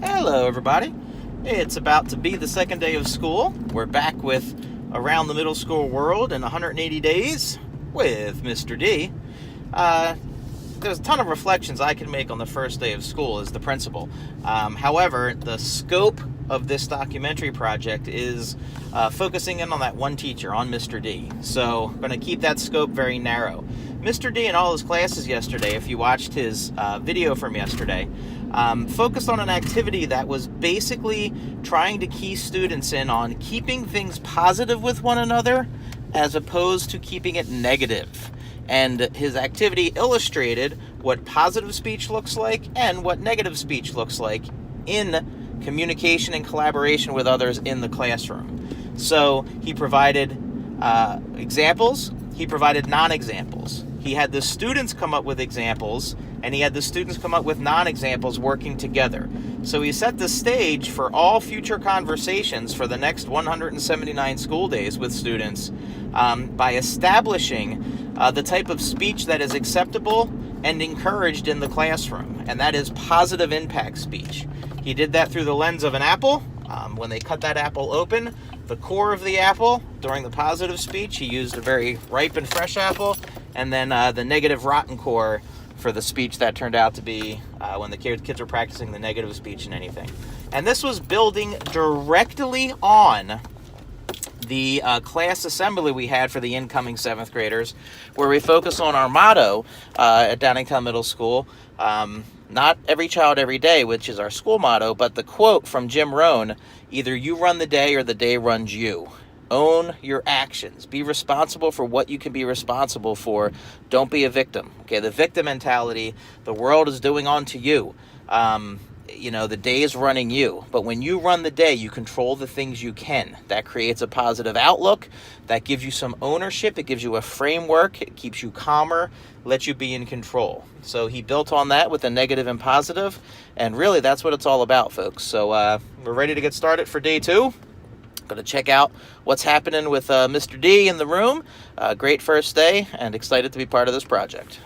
Hello, everybody. It's about to be the second day of school. We're back with Around the Middle School World in 180 Days with Mr. D. There's a ton of reflections I can make on the first day of school as the principal. However, the scope of this documentary project is focusing in on that one teacher, on Mr. D. So I'm going to keep that scope very narrow. Mr. D in all his classes yesterday, if you watched his video from yesterday, focused on an activity that was basically trying to key students in on keeping things positive with one another as opposed to keeping it negative. And his activity illustrated what positive speech looks like and what negative speech looks like in communication and collaboration with others in the classroom. So he provided examples, he provided non-examples. He had the students come up with examples, and he had the students come up with non-examples working together. So he set the stage for all future conversations for the next 179 school days with students by establishing the type of speech that is acceptable and encouraged in the classroom, and that is positive impact speech. He did that through the lens of an apple. When they cut that apple open, the core of the apple, during the positive speech, he used a very ripe and fresh apple, and then the negative rotten core for the speech that turned out to be when the kids were practicing the negative speech and anything. And this was building directly on the class assembly we had for the incoming 7th graders, where we focus on our motto at Downingtown Middle School, not every child every day, which is our school motto, but the quote from Jim Rohn, either you run the day or the day runs you. Own your actions. Be responsible for what you can be responsible for. Don't be a victim. Okay, the victim mentality, the world is doing onto you. The day is running you. But when you run the day, you control the things you can. That creates a positive outlook. That gives you some ownership. It gives you a framework. It keeps you calmer, lets you be in control. So he built on that with a negative and positive. And really, that's what it's all about, folks. So we're ready to get started for day 2. Going to check out what's happening with Mr. D in the room. Great first day, and excited to be part of this project.